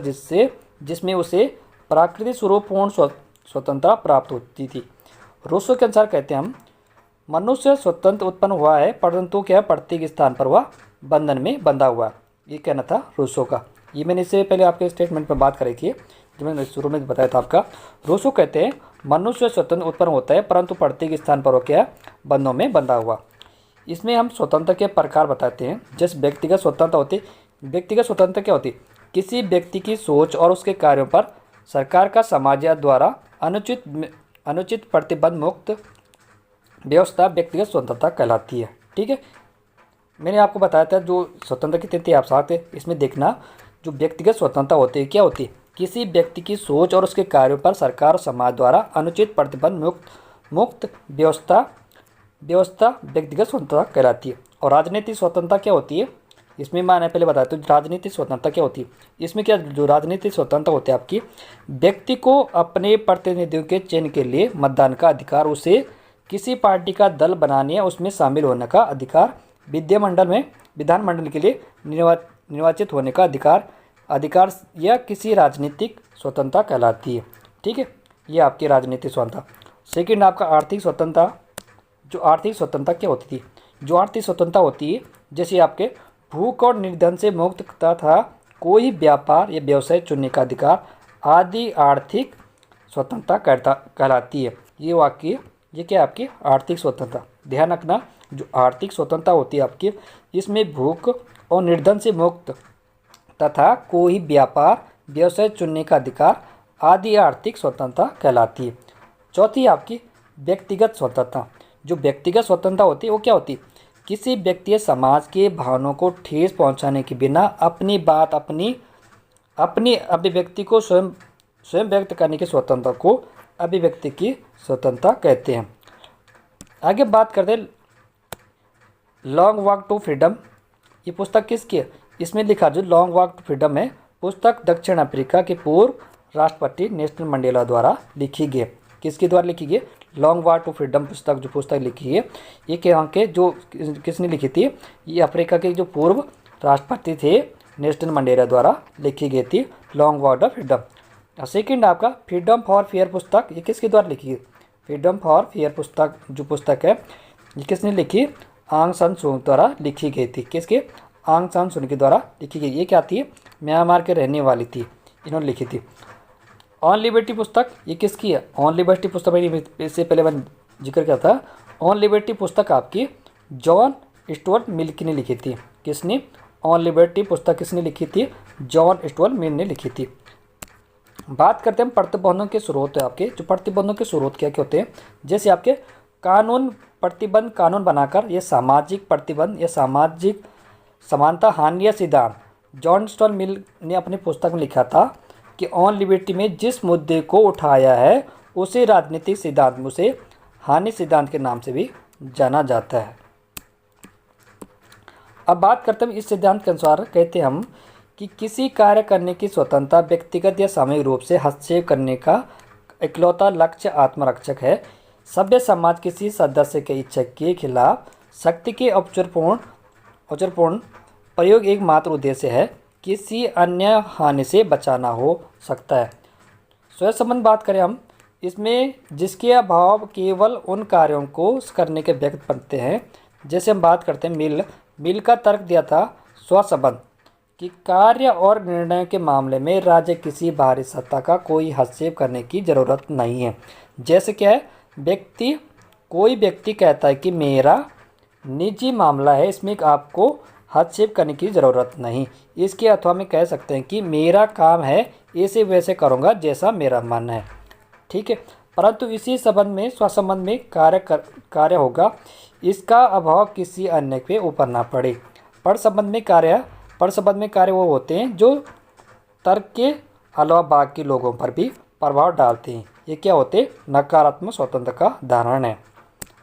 जिसमें उसे प्राकृतिक स्वरूप पूर्ण स्वतंत्रता प्राप्त होती थी। रूसो के अनुसार कहते हैं हम, मनुष्य स्वतंत्र उत्पन्न हुआ है परंतु क्या प्रत्येक स्थान पर वह बंधन में बंधा हुआ है। ये कहना था रूसो का। ये मैंने इससे पहले आपके स्टेटमेंट पर बात करी थी, जो मैंने शुरू में बताया था आपका। रूसो कहते हैं मनुष्य स्वतंत्र उत्पन्न होता है परंतु प्रत्येक स्थान पर वो क्या बंधनों में बंधा हुआ। इसमें हम स्वतंत्रता के प्रकार बताते हैं। जैसे व्यक्तिगत स्वतंत्रता होती है। व्यक्तिगत स्वतंत्रता क्या होती है, किसी व्यक्ति की सोच और उसके कार्यों पर सरकार का समाज द्वारा अनुचित प्रतिबंध मुक्त व्यवस्था व्यक्तिगत स्वतंत्रता कहलाती है। ठीक है, मैंने आपको बताया था जो स्वतंत्रता की 3 अवसाद है। इसमें देखना जो व्यक्तिगत स्वतंत्रता होती है क्या होती है, किसी व्यक्ति की सोच और उसके कार्यों पर सरकार और समाज द्वारा अनुचित प्रतिबंध मुक्त व्यवस्था व्यक्तिगत स्वतंत्रता कहलाती है। और राजनीतिक स्वतंत्रता क्या होती है, इसमें मैंने पहले बताया तो राजनीतिक स्वतंत्रता क्या होती है। इसमें क्या जो राजनीतिक स्वतंत्रता होती है आपकी, व्यक्ति को अपने प्रतिनिधियों के चयन के लिए मतदान का अधिकार, उसे किसी पार्टी का दल बनाने या उसमें शामिल होने का अधिकार, विधानमंडल के लिए निर्वाचित होने का अधिकार या किसी राजनीतिक स्वतंत्रता कहलाती है। ठीक है, ये आपकी राजनीतिक स्वतंत्रता। सेकंड आपका आर्थिक स्वतंत्रता। जो आर्थिक स्वतंत्रता क्या होती थी, जो आर्थिक स्वतंत्रता होती है जैसे आपके भूख और निर्धन से मुक्त तथा कोई व्यापार या व्यवसाय चुनने का अधिकार आदि आर्थिक स्वतंत्रता कहलाती है। ये क्या आपकी आर्थिक स्वतंत्रता। ध्यान रखना जो आर्थिक स्वतंत्रता होती है आपकी, इसमें भूख और निर्धन से मुक्त तथा कोई व्यापार व्यवसाय चुनने का अधिकार आदि आर्थिक स्वतंत्रता कहलाती है। चौथी आपकी व्यक्तिगत स्वतंत्रता। जो व्यक्तिगत स्वतंत्रता होती है वो क्या होती है, किसी व्यक्ति या समाज के भावनाओं को ठेस पहुंचाने के बिना अपनी बात अपनी अभिव्यक्ति को स्वयं व्यक्त करने की स्वतंत्रता को अभिव्यक्ति की स्वतंत्रता कहते हैं। आगे बात करते हैं लॉन्ग वॉक टू फ्रीडम। ये पुस्तक किसकी है, इसमें लिखा जो लॉन्ग वॉक टू फ्रीडम है पुस्तक दक्षिण अफ्रीका के पूर्व राष्ट्रपति नेल्सन मंडेला द्वारा लिखी गई। किसके द्वारा लिखी गई, लॉन्ग वॉक टू फ्रीडम पुस्तक लिखी है। ये क्या के जो किसने लिखी थी, ये अफ्रीका के जो पूर्व राष्ट्रपति थे नेल्सन मंडेला द्वारा लिखी गई थी long walk to freedom. Second आपका फ्रीडम फॉर फेयर पुस्तक, ये किसके द्वारा लिखी गई, फ्रीडम फॉर फेयर पुस्तक है ये किसने लिखी, आंग सान सू द्वारा लिखी गई थी। किसके, आंग सान सू के द्वारा लिखी गई। ये क्या थी, म्यांमार के रहने वाली थी, इन्होंने लिखी थी। ऑन लिबर्टी पुस्तक ये किसकी है, ऑन लिबर्टी पुस्तक इससे पहले मैंने जिक्र किया था। ऑन लिबर्टी पुस्तक आपकी जॉन स्टुअर्ट मिल ने लिखी थी। किसने, ऑन लिबर्टी पुस्तक किसने लिखी थी, जॉन स्टुअर्ट मिल ने लिखी थी। बात करते हैं प्रतिबंधों के स्रोत है आपके। जो प्रतिबंधों के स्रोत क्या क्या होते हैं, जैसे आपके प्रतिबंध कानून बनाकर ये सामाजिक प्रतिबंध या सामाजिक समानता हानि या सिद्धांत। जॉन स्टुअर्ट मिल ने अपनी पुस्तक में लिखा था कि ऑन लिबर्टी में जिस मुद्दे को उठाया है उसे राजनीतिक सिद्धांत, उसे हानि सिद्धांत के नाम से भी जाना जाता है। अब बात करते हैं इस सिद्धांत के अनुसार कहते हैं हम कि किसी कार्य करने की स्वतंत्रता व्यक्तिगत या सामूहिक रूप से हस्तक्षेप करने का इकलौता लक्ष्य आत्मरक्षक है। सभ्य समाज किसी सदस्य के इच्छा के खिलाफ शक्ति के औचरपूर्ण प्रयोग एकमात्र उद्देश्य है, किसी अन्य हानि से बचाना हो सकता है। स्वयं संबंध बात करें हम इसमें जिसके अभाव केवल उन कार्यों को करने के व्यक्त बनते हैं। जैसे हम बात करते हैं मिल का तर्क दिया था स्वसंबंध कि कार्य और निर्णय के मामले में राज्य किसी बाहरी सत्ता का कोई हस्तक्षेप करने की ज़रूरत नहीं है। जैसे क्या है, कोई व्यक्ति कहता है कि मेरा निजी मामला है, इसमें आपको हस्तक्षेप करने की ज़रूरत नहीं। इसके अथवा में कह सकते हैं कि मेरा काम है, ऐसे वैसे करूँगा जैसा मेरा मन है, ठीक है। परंतु इसी संबंध में स्वसंबंध में कार्य होगा, इसका अभाव किसी अन्य के ऊपर ना पड़े। पर संबंध में कार्य वो होते हैं जो तर्क के अलावा बाकी लोगों पर भी प्रभाव डालते हैं। ये क्या होते हैं? नकारात्मक स्वतंत्रता का उदाहरण है।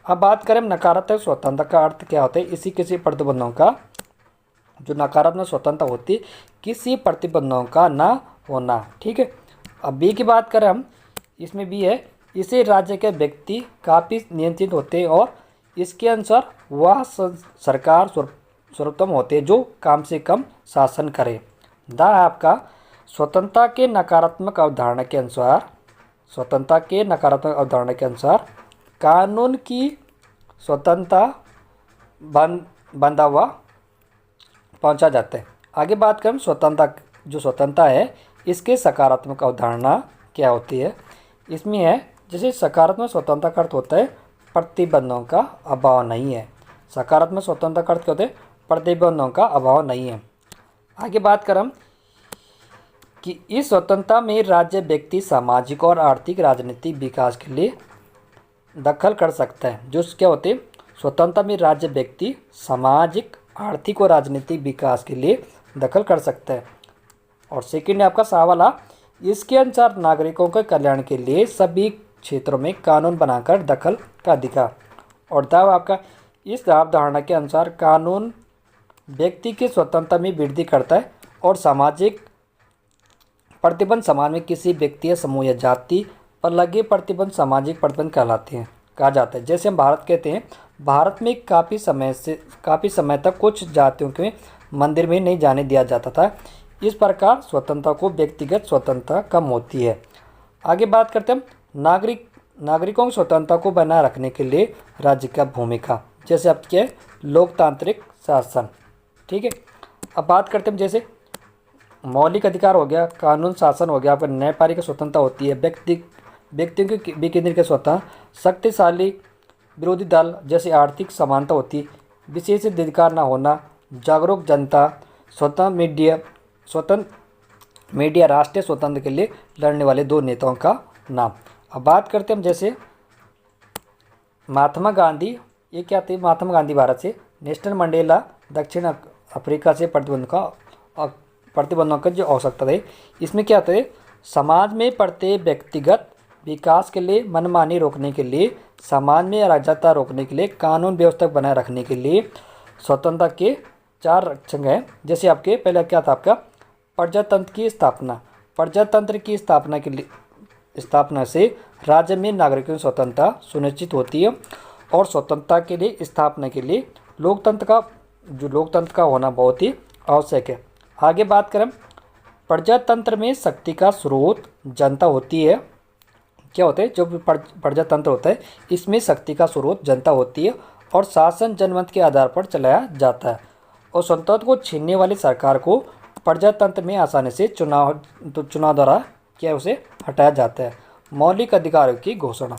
अब बात करें नकारात्मक स्वतंत्रता का अर्थ क्या होता है। इसी किसी प्रतिबंधों का, जो नकारात्मक स्वतंत्रता होती है, किसी प्रतिबंधों का ना होना, ठीक है। अब बी की बात करें हम, इसमें भी है, इसे राज्य के व्यक्ति काफ़ी नियंत्रित होते हैं और इसके अनुसार वह सरकार सर्वोत्तम होते हैं जो कम से कम शासन करे। आपका स्वतंत्रता के नकारात्मक अवधारणा के अनुसार कानून की स्वतंत्रता बंधा हुआ पहुंचा जाता है। आगे बात करें स्वतंत्रता है, इसके सकारात्मक अवधारणा क्या होती है। इसमें है, जैसे सकारात्मक स्वतंत्रता का अर्थ होता है प्रतिबंधों का अभाव नहीं है। सकारात्मक स्वतंत्रता का अर्थ क्या होता है? प्रतिबंधों का अभाव नहीं है। आगे बात करें कि इस स्वतंत्रता में राज्य व्यक्ति सामाजिक और आर्थिक राजनीतिक विकास के लिए दखल कर सकता है। जो क्या होते हैं? स्वतंत्रता में राज्य व्यक्ति सामाजिक, आर्थिक और राजनीतिक विकास के लिए दखल कर सकता है। और सेकंड है आपका सवाल, इसके अनुसार नागरिकों के कल्याण के लिए सभी क्षेत्रों में कानून बनाकर दखल का अधिकार। और दाव आपका, इस अवधारणा के अनुसार कानून व्यक्ति की स्वतंत्रता में वृद्धि करता है और सामाजिक प्रतिबंध समाज में किसी व्यक्ति या समूह या जाति पर लगे प्रतिबंध सामाजिक प्रतिबंध कहा जाता है। जैसे हम भारत कहते हैं, भारत में काफ़ी समय तक कुछ जातियों के मंदिर में नहीं जाने दिया जाता था। इस प्रकार स्वतंत्रता को व्यक्तिगत स्वतंत्रता कम होती है। आगे बात करते हैं नागरिकों की स्वतंत्रता को बनाए रखने के लिए राज्य का भूमिका। जैसे अब क्या है? लोकतांत्रिक शासन, ठीक है। अब बात करते हैं, जैसे मौलिक अधिकार हो गया, कानून शासन हो गया, आपका न्यायपालिका स्वतंत्रता होती है, व्यक्तियों की विकेंद्रीकृत स्वतंत्रता, शक्तिशाली विरोधी दल जैसे आर्थिक समानता होती है, विशेष अधिकार न होना, जागरूक जनता, स्वतंत्र मीडिया, राष्ट्रीय स्वतंत्र के लिए लड़ने वाले 2 नेताओं का नाम। अब बात करते हैं हम, जैसे महात्मा गांधी, ये क्या थे? महात्मा गांधी भारत से, नेल्सन मंडेला दक्षिण अफ्रीका से प्रतिबंधों का जो आवश्यकता है। इसमें क्या होता है? समाज में प्रत्येक व्यक्तिगत विकास के लिए, मनमानी रोकने के लिए, समाज में अराजकता रोकने के लिए, कानून व्यवस्था बनाए रखने के लिए स्वतंत्रता के 4 रक्षक हैं। जैसे आपके पहले क्या था? आपका प्रजातंत्र की स्थापना। प्रजातंत्र की स्थापना से राज्य में नागरिकों की स्वतंत्रता सुनिश्चित होती है और स्वतंत्रता के लिए स्थापना के लिए लोकतंत्र का होना बहुत ही आवश्यक है। आगे बात करें, प्रजातंत्र में शक्ति का स्रोत जनता होती है। क्या होता है? जो प्रजातंत्र होता है, इसमें शक्ति का स्रोत जनता होती है और शासन जनमत के आधार पर चलाया जाता है। और स्वतंत्रता को छीनने वाली सरकार को प्रजातंत्र में आसानी से चुनाव द्वारा क्या उसे हटाया जाता है। मौलिक अधिकारों की घोषणा।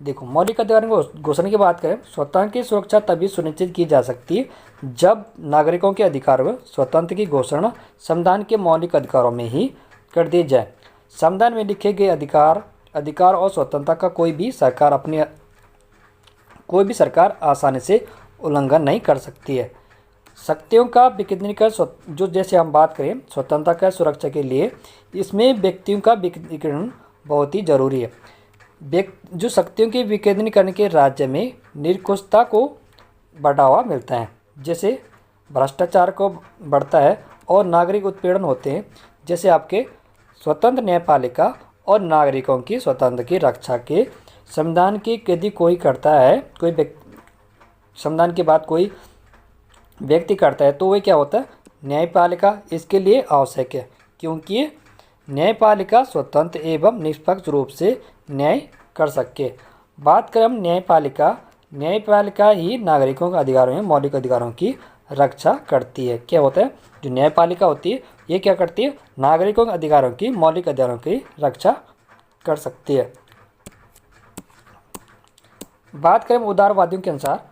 देखो, मौलिक अधिकारों की घोषणा की बात करें, स्वतंत्रता की सुरक्षा तभी सुनिश्चित की जा सकती है जब नागरिकों के अधिकारों में स्वतंत्र की घोषणा संविधान के मौलिक अधिकारों में ही कर दी जाए। संविधान में लिखे गए अधिकार और स्वतंत्रता का कोई भी सरकार आसानी से उल्लंघन नहीं कर सकती है। शक्तियों का विकेंद्रीकरण, जो जैसे हम बात करें स्वतंत्रता का सुरक्षा के लिए, इसमें व्यक्तियों का विकेंद्रीकरण बहुत ही जरूरी है। जो शक्तियों के विकेंद्रीकरण के राज्य में निरंकुशता को बढ़ावा मिलता है, जैसे भ्रष्टाचार को बढ़ता है और नागरिक उत्पीड़न होते हैं। जैसे आपके स्वतंत्र न्यायपालिका और नागरिकों की स्वतंत्रता की रक्षा के संविधान की यदि कोई करता है, संविधान के बाद कोई व्यक्ति करता है, तो वह क्या होता है? न्यायपालिका इसके लिए आवश्यक है, क्योंकि न्यायपालिका स्वतंत्र एवं निष्पक्ष रूप से न्याय कर सके। बात करें हम न्यायपालिका, न्यायपालिका ही नागरिकों के अधिकारों में मौलिक अधिकारों की रक्षा करती है। क्या होता है, जो न्यायपालिका होती है ये क्या करती है, नागरिकों के अधिकारों की मौलिक अधिकारों की रक्षा कर सकती है। बात करें उदारवादियों के अनुसार,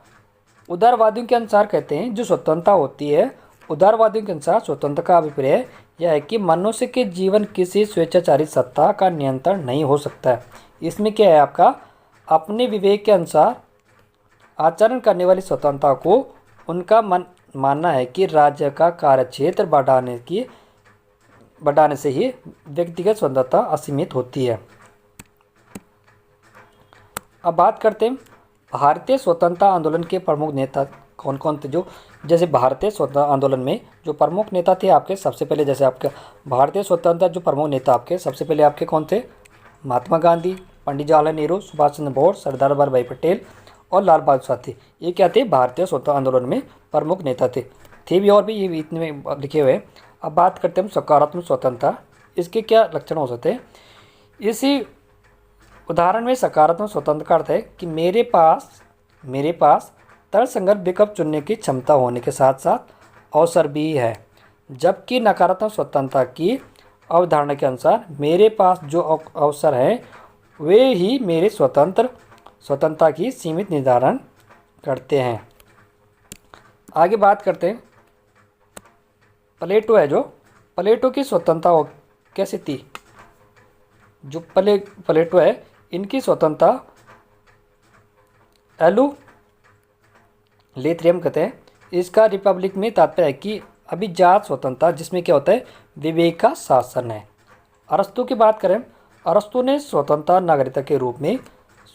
उदारवादियों के अनुसार कहते हैं जो स्वतंत्रता होती है, उदारवादियों के अनुसार स्वतंत्रता का अभिप्राय यह है कि मनुष्य के जीवन किसी स्वेच्छाचारी सत्ता का नियंत्रण नहीं हो सकता है। इसमें क्या है, आपका अपने विवेक के अनुसार आचरण करने वाली स्वतंत्रता को उनका मानना है कि राज्य का कार्यक्षेत्र बढ़ाने से ही व्यक्तिगत स्वतंत्रता असीमित होती है। अब बात करते हैं भारतीय स्वतंत्रता आंदोलन के प्रमुख नेता कौन कौन थे। जो जैसे भारतीय स्वतंत्रता आंदोलन में जो प्रमुख नेता थे आपके, सबसे पहले जैसे आपके भारतीय स्वतंत्रता जो प्रमुख नेता आपके सबसे पहले आपके कौन थे, महात्मा गांधी, पंडित जवाहरलाल नेहरू, सुभाष चंद्र बोस, सरदार वल्लभ भाई पटेल और लाल बहादुर शास्त्री। ये क्या थे, भारतीय स्वतंत्रता आंदोलन में प्रमुख नेता थे भी और भी ये इतने लिखे हुए हैं। अब बात करते हैं हम सकारात्मक स्वतंत्रता, इसके क्या लक्षण हो सकते हैं। इसी उदाहरण में सकारात्मक स्वतंत्रता का अर्थ है कि मेरे पास तर्कसंगत विकल्प चुनने की क्षमता होने के साथ साथ अवसर भी है, जबकि नकारात्मक स्वतंत्रता की अवधारणा के अनुसार मेरे पास जो अवसर हैं वे ही मेरे स्वतंत्रता की सीमित निर्धारण करते हैं। आगे बात करते हैं प्लेटो है, जो प्लेटो की स्वतंत्रता कैसी थी। जो प्लेटो है इनकी स्वतंत्रता लेथरियम कहते हैं। इसका रिपब्लिक में तात्पर्य है कि अभिजात स्वतंत्रता जिसमें क्या होता है, विवेक का शासन है। अरस्तु की बात करें, अरस्तु ने स्वतंत्रता नागरिकता के रूप में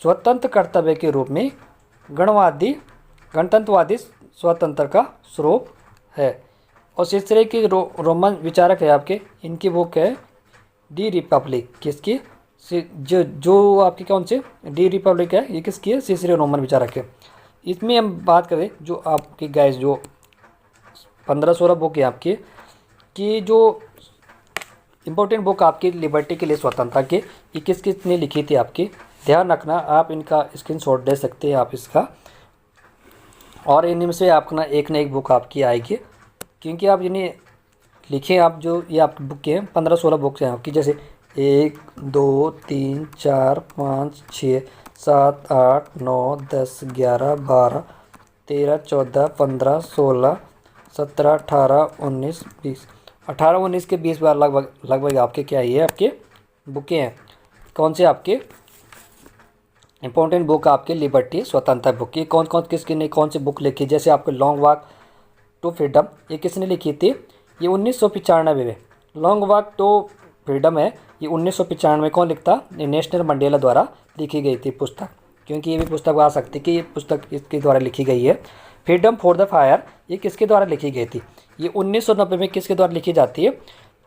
स्वतंत्र कर्तव्य के रूप में गणतंत्रवादी स्वतंत्र का स्वरूप है। और तीसरे की रोमन विचारक है आपके, इनकी बुक है डी रिपब्लिक, किसकी, जो आपकी कौन से डी रिपब्लिक है ये किसकी है, तीसरे रोमन विचारक है। इसमें हम बात करें जो आपकी गाइस जो 15-16 बुक है आपकी, कि जो इम्पोर्टेंट बुक आपकी लिबर्टी के लिए स्वतंत्रता के, ये किसने लिखी थी आपकी, ध्यान रखना। आप इनका स्क्रीनशॉट दे सकते हैं आप इसका, और इनमें से आपको ना एक बुक आपकी आएगी, क्योंकि आप इन्हें लिखे आप जो ये आपकी बुक हैं 15-16 बुक्स हैं आपकी, जैसे 1 2 3 4 5 6 7 8 9 10 11 12 13 14 15 16 17 18 19 20 18 19 के 20 बार लगभग आपके क्या ये आपके बुकें हैं। कौन से आपके इंपॉर्टेंट बुक आपके लिबर्टी स्वतंत्रता बुक, ये किसकी ने कौन सी बुक लिखी। जैसे आपके लॉन्ग वॉक टू फ्रीडम, ये किसने लिखी थी, ये 1995 में। लॉन्ग वॉक टू फ्रीडम है, ये 1995 में कौन लिखता, नेशनल मंडेला द्वारा लिखी गई थी पुस्तक, क्योंकि ये भी पुस्तक आ सकती है कि ये पुस्तक इसके द्वारा लिखी गई है। फ्रीडम फॉर द फायर ये किसके द्वारा लिखी गई थी, ये 1990 में किसके द्वारा लिखी जाती है।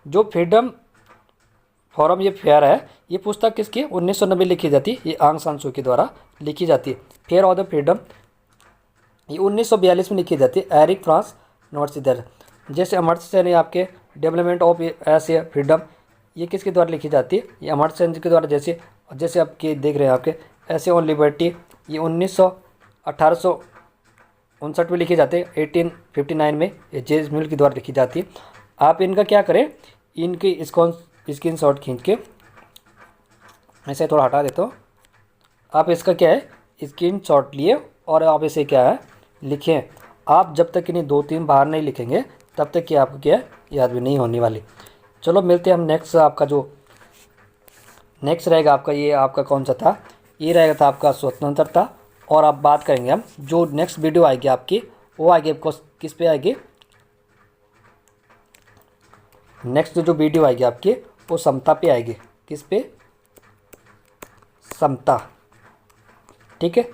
जो फ्रीडम फॉरम ये फेयर है, ये पुस्तक किसकी 1990 लिखी जाती है, ये आंग सान सू के द्वारा लिखी जाती है। फेयर ऑफ द फ्रीडम ये 1942 में लिखी जाती है, एरिक फ्रांस नोट्स। जैसे अमर्त्य सेन है आपके डेवलपमेंट ऑफ एशिया फ्रीडम, ये किसके द्वारा लिखी जाती है, ये अमर्त्य सेन के द्वारा। जैसे आपके देख रहे हैं आपके ऐसे ऑन लिबर्टी, ये 1859 में लिखी जाती है, 1859 में ये जेम्स मिल के द्वारा लिखी जाती है। आप इनका क्या करें, इनकी स्क्रीन शॉट खींच के ऐसे थोड़ा हटा देता हूँ। आप इसका क्या है स्क्रीन शॉट लिए और आप इसे क्या है लिखें। आप जब तक इन्हें 2-3 बार नहीं लिखेंगे तब तक कि आपको क्या है याद भी नहीं होने वाली। चलो मिलते हैं हम नेक्स्ट। आपका जो नेक्स्ट रहेगा आपका ये आपका कौन सा था, ये रहेगा था आपका स्वतंत्रता। और आप बात करेंगे हम जो नेक्स्ट वीडियो आएगी आपकी, वो आएगी आपको किस पे आएगी, नेक्स्ट जो वीडियो आएगी आपकी वो समता पे आएगी। किस पे, समता, ठीक है।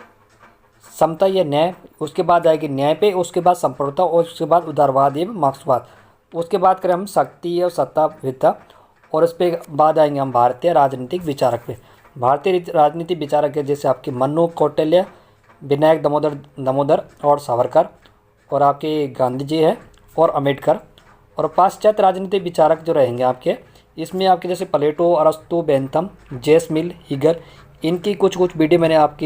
समता या न्याय, उसके बाद आएगी न्याय पे, उसके बाद संप्रभुता और उसके बाद उदारवाद एवं मार्क्सवाद। उसके बाद करें हम शक्ति और सत्ताविधता, और उस पर बाद आएंगे हम भारतीय राजनीतिक विचारक पे। भारतीय राजनीतिक विचारक है जैसे आपके मनु कौटिल्य, विनायक दामोदर और सावरकर, और आपके गांधी जी है और अम्बेडकर। और पाश्चात्य राजनीतिक विचारक जो रहेंगे आपके, इसमें आपके जैसे प्लेटो, अरस्तु, बेंथम, जेस मिल, हीगल, इनकी कुछ वीडियो मैंने आप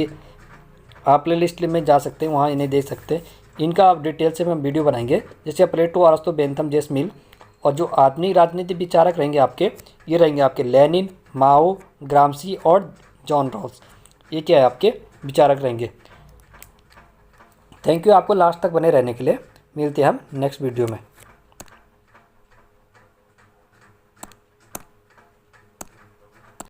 प्ले लिस्ट में जा सकते हैं, वहाँ इन्हें देख सकते हैं। इनका आप डिटेल से हम वीडियो बनाएंगे। जैसे प्लेटो, अरस्तु, बेंथम, जेस मिल, और जो आधुनिक राजनीति विचारक रहेंगे आपके, ये रहेंगे आपके लेनिन, माओ, ग्रामसी और जॉन रॉल्स। ये क्या है, आपके विचारक रहेंगे। थैंक यू आपको लास्ट तक बने रहने के लिए। मिलते हैं हम नेक्स्ट वीडियो में।